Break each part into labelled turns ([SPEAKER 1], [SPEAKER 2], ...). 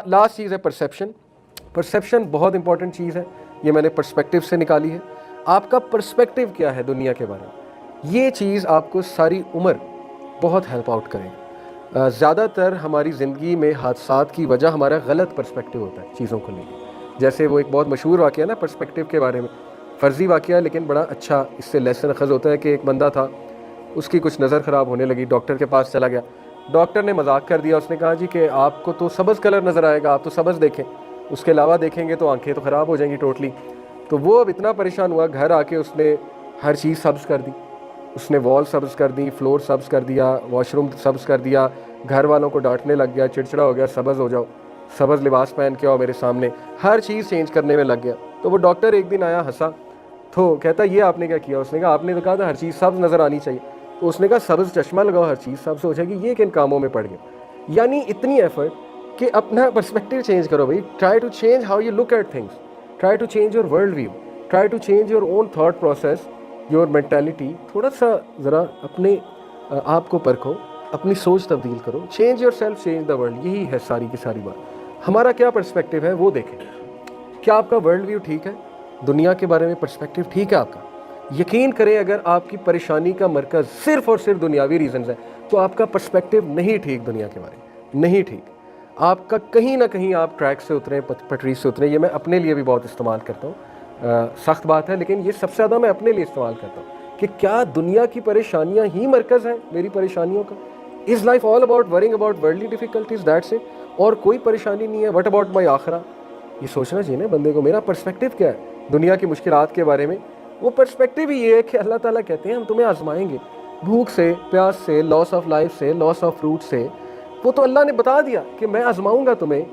[SPEAKER 1] Last چیز ہے perception. Perception بہت امپورٹنٹ چیز ہے, یہ میں نے پرسپیکٹیو سے نکالی ہے. آپ کا پرسپیکٹیو کیا ہے دنیا کے بارے میں, یہ چیز آپ کو ساری عمر بہت ہیلپ آؤٹ کرے گا. زیادہ تر ہماری زندگی میں حادثات کی وجہ ہمارا غلط پرسپیکٹیو ہوتا ہے چیزوں کو لے کے. جیسے وہ ایک بہت مشہور واقعہ ہے نا پرسپیکٹیو کے بارے میں, فرضی واقعہ لیکن بڑا اچھا اس سے لیسن اخذ ہوتا ہے, کہ ایک بندہ تھا, اس کی کچھ نظر خراب ہونے لگی, ڈاکٹر کے پاس چلا گیا. ڈاکٹر نے مذاق کر دیا, اس نے کہا جی کہ آپ کو تو سبز کلر نظر آئے گا, آپ تو سبز دیکھیں, اس کے علاوہ دیکھیں گے تو آنکھیں تو خراب ہو جائیں گی ٹوٹلی. تو وہ اب اتنا پریشان ہوا, گھر آ کے اس نے ہر چیز سبز کر دی. اس نے وال سبز کر دی, فلور سبز کر دیا, واش روم سبز کر دیا. گھر والوں کو ڈانٹنے لگ گیا, چڑچڑا ہو گیا, سبز ہو جاؤ, سبز لباس پہن کے آؤ میرے سامنے, ہر چیز چینج کرنے میں لگ گیا. تو وہ ڈاکٹر ایک دن آیا, ہنسا, تو کہتا یہ آپ نے کیا کیا؟ اس نے کہا آپ نے تو کہا تھا ہر چیز سبز نظر آنی چاہیے. تو اس نے کہا سبز چشمہ لگاؤ, ہر چیز سبز ہو جائے گی. یہ کن کاموں میں پڑ گیا؟ یعنی اتنی ایفرٹ کہ اپنا پرسپیکٹیو چینج کرو بھائی. Try to change how you look at things, try to change your world view, try to change your own thought process, your mentality. تھوڑا سا ذرا اپنے آپ کو پرکھو, اپنی سوچ تبدیل کرو. Change your self, change the world, یہی ہے ساری کی ساری بات. ہمارا کیا پرسپیکٹیو ہے وہ دیکھیں. کیا آپ کا ورلڈ ویو ٹھیک ہے؟ دنیا کے بارے میں پرسپیکٹیو ٹھیک ہے آپ کا؟ یقین کریں اگر آپ کی پریشانی کا مرکز صرف اور صرف دنیاوی ریزنز ہے تو آپ کا پرسپیکٹیو نہیں ٹھیک, دنیا کے بارے میں نہیں ٹھیک. آپ کا کہیں نہ کہیں آپ ٹریک سے اتریں, پٹری سے اتریں. یہ میں اپنے لیے بھی بہت استعمال کرتا ہوں, سخت بات ہے لیکن یہ سب سے زیادہ میں اپنے لیے استعمال کرتا ہوں کہ کیا دنیا کی پریشانیاں ہی مرکز ہیں میری پریشانیوں کا؟ Is life all about worrying about worldly difficulties, that's it, اور کوئی پریشانی نہیں ہے؟ وٹ اباؤٹ مائی آخرہ؟ یہ سوچنا چاہیے نا بندے کو, میرا پرسپیکٹیو کیا ہے دنیا کی مشکلات کے بارے میں. وہ پرسپیکٹیو ہی یہ ہے کہ اللہ تعالیٰ کہتے ہیں ہم تمہیں آزمائیں گے, بھوک سے, پیاس سے, لاس آف لائف سے, لاس آف فروٹ سے. وہ تو اللہ نے بتا دیا کہ میں آزماؤں گا تمہیں,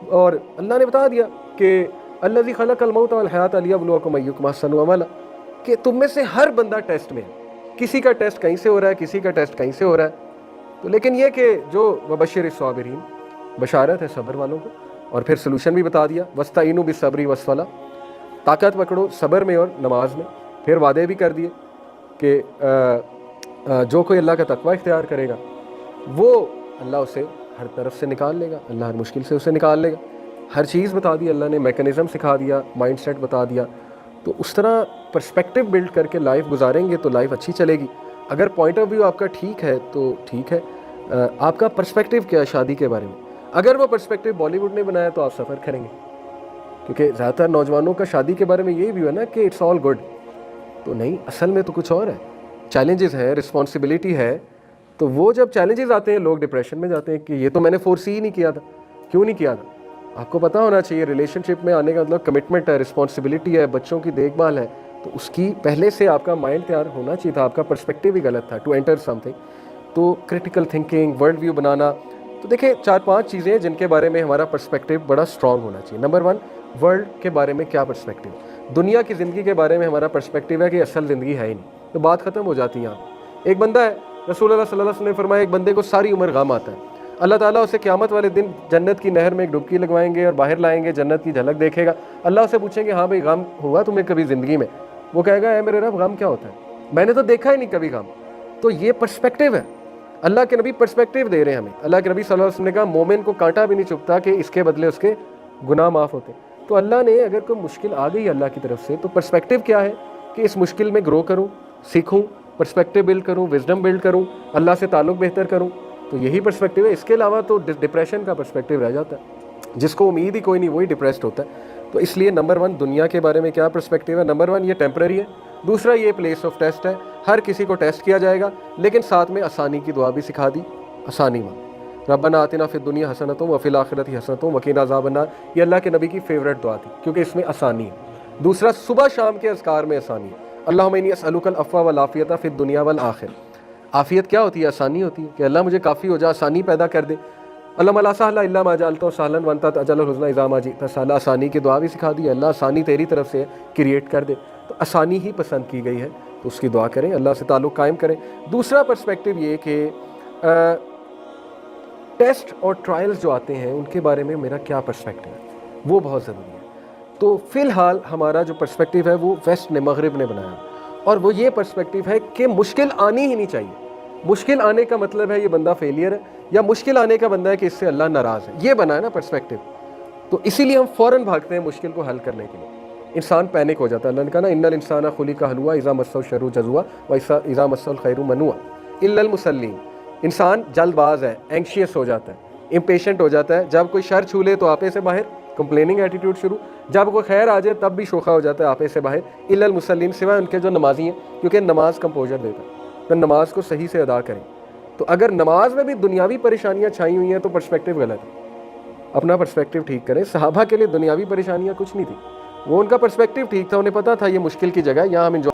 [SPEAKER 1] اور اللہ نے بتا دیا کہ الذی خلق الموت والحیات لیبلوکم ایکم احسن عملا, کہ تم میں سے ہر بندہ ٹیسٹ میں ہے. کسی کا ٹیسٹ کہیں سے ہو رہا ہے, کسی کا ٹیسٹ کہیں سے ہو رہا ہے. تو لیکن یہ کہ جو وبشر الصابرین, بشارت ہے صبر والوں کو. اور پھر سلوشن بھی بتا دیا, واستعینوا بالصبر والصلاۃ, طاقت پکڑو صبر میں اور نماز میں. پھر وعدے بھی کر دیے کہ جو کوئی اللہ کا تقوی اختیار کرے گا وہ اللہ اسے ہر طرف سے نکال لے گا, اللہ ہر مشکل سے اسے نکال لے گا. ہر چیز بتا دی اللہ نے, میکنزم سکھا دیا, مائنڈ سیٹ بتا دیا. تو اس طرح پرسپیکٹیو بلڈ کر کے لائف گزاریں گے تو لائف اچھی چلے گی. اگر پوائنٹ آف ویو آپ کا ٹھیک ہے تو ٹھیک ہے. آپ کا پرسپیکٹیو کیا ہے شادی کے بارے میں؟ اگر وہ پرسپیکٹیو بالی ووڈ نے بنایا تو آپ سفر کریں گے, کیونکہ زیادہ تر نوجوانوں کا شادی کے بارے میں یہی بھی ہے نا کہ اٹس آل گڈ. تو نہیں, اصل میں تو کچھ اور ہے. چیلنجز ہے, رسپانسبلٹی ہے. تو وہ جب چیلنجز آتے ہیں لوگ ڈپریشن میں جاتے ہیں کہ یہ تو میں نے فورسی ہی نہیں کیا تھا. کیوں نہیں کیا تھا؟ آپ کو پتہ ہونا چاہیے ریلیشن شپ میں آنے کا مطلب کمٹمنٹ ہے, رسپانسبلٹی ہے, بچوں کی دیکھ بھال ہے. تو اس کی پہلے سے آپ کا مائنڈ تیار ہونا چاہیے تھا, آپ کا پرسپیکٹیو ہی غلط تھا ٹو انٹر سم تھنگ. تو کریٹیکل تھنکنگ, ورلڈ ویو بنانا. تو دیکھیں 4-5 چیزیں جن کے بارے میں ہمارا پرسپیکٹیو بڑا اسٹرانگ ہونا چاہیے. نمبر 1, ورلڈ کے بارے میں کیا پرسپیکٹیو, دنیا کی زندگی کے بارے میں ہمارا پرسپیکٹیو ہے کہ اصل زندگی ہے ہی نہیں, تو بات ختم ہو جاتی ہے یہاں. ایک بندہ ہے, رسول اللہ صلی اللہ علیہ وسلم نے فرمایا ایک بندے کو ساری عمر غم آتا ہے, اللہ تعالیٰ اسے قیامت والے دن جنت کی نہر میں ایک ڈبکی لگوائیں گے اور باہر لائیں گے, جنت کی جھلک دیکھے گا. اللہ اسے پوچھیں گے ہاں بھائی غم ہوا تمہیں کبھی زندگی میں؟ وہ کہے گا اے میرے رب غم کیا ہوتا ہے, میں نے تو دیکھا ہی نہیں کبھی غم. تو یہ پرسپیکٹیو ہے. اللہ کے نبی پرسپیکٹیو دے رہے ہیں ہمیں. اللہ کے نبی صلی اللہ علیہ وسلم نے کہا مومن کو کانٹا بھی نہیں چبھتا کہ اس کے بدلے اس کے گناہ معاف ہوتے. تو اللہ نے اگر کوئی مشکل آ گئی اللہ کی طرف سے تو پرسپیکٹیو کیا ہے کہ اس مشکل میں گرو کروں, سیکھوں, پرسپیکٹیو بلڈ کروں, وزڈم بلڈ کروں, اللہ سے تعلق بہتر کروں. تو یہی پرسپیکٹیو ہے. اس کے علاوہ تو ڈپریشن کا پرسپیکٹیو رہ جاتا ہے, جس کو امید ہی کوئی نہیں وہی ڈپریسڈ ہوتا ہے. تو اس لیے نمبر 1 دنیا کے بارے میں کیا پرسپیکٹیو ہے. نمبر 1 یہ ٹیمپرری ہے. دوسرا یہ پلیس آف ٹیسٹ ہے, ہر کسی کو ٹیسٹ کیا جائے گا, لیکن ساتھ میں آسانی کی دعا بھی سکھا دی. آسانی میں ربنا آتنا فی الدنیا حسنۃ وفی الآخرۃ حسنۃ وقنا عذاب النار, یہ اللہ کے نبی کی فیوریٹ دعا تھی کیونکہ اس میں آسانی ہے. دوسرا صبح شام کے اذکار میں آسانی ہے. اللہم انی اسألک العفو والعافیۃ فی الدنیا والآخرہ. عافیت کیا ہوتی ہے؟ آسانی ہوتی ہے کہ اللہ مجھے کافی ہو جا, آسانی پیدا کر دے. اللہم لا سہل الا ما جعلتہ سہلا وانت تجعل الحزن اذا ما جئت سہلا. آسانی کی دعا بھی سکھا دی, اللہ آسانی تیری طرف سے کریٹ کر دے. تو آسانی ہی پسند کی گئی ہے, تو اس کی دعا کریں, اللہ سے تعلق قائم کریں. دوسرا پرسپیکٹیو یہ کہ ٹیسٹ اور ٹرائلز جو آتے ہیں ان کے بارے میں میرا کیا پرسپیکٹیو ہے, وہ بہت ضروری ہے. تو فی الحال ہمارا جو پرسپیکٹیو ہے وہ ویسٹ نے, مغرب نے بنایا, اور وہ یہ پرسپیکٹیو ہے کہ مشکل آنی ہی نہیں چاہیے. مشکل آنے کا مطلب ہے یہ بندہ فیلئر ہے, یا مشکل آنے کا بندہ ہے کہ اس سے اللہ ناراض ہے. یہ بنا ہے نا پرسپیکٹیو. تو اسی لیے ہم فوراً بھاگتے ہیں مشکل کو حل کرنے کے لیے. انسان پینک ہو جاتا ہے. اللہ نے کہا نا ان الانسان خلق ہلوعا اذا مسہ الشر جزوعا واذا مسہ الخیر منوعا الا المصلین. انسان جلد باز ہے, اینکشیس ہو جاتا ہے, امپیشنٹ ہو جاتا ہے. جب کوئی شر چھو لے تو آپے سے باہر, کمپلیننگ ایٹیٹیوڈ شروع. جب کوئی خیر آ جائے تب بھی شوخا ہو جاتا ہے, آپے سے باہر. الا المصلین, سوائے ان کے جو نمازی ہیں, کیونکہ نماز کمپوزر دیتا ہے. تو نماز کو صحیح سے ادا کریں. تو اگر نماز میں بھی دنیاوی پریشانیاں چھائی ہوئی ہیں تو پرسپیکٹیو غلط ہے. اپنا پرسپیکٹیو ٹھیک کریں. صحابہ کے لیے دنیاوی پریشانیاں کچھ نہیں تھی, وہ ان کا پرسپیکٹیو ٹھیک تھا, انہیں پتا تھا یہ مشکل کی جگہ ہے, یہاں ہم انجوائے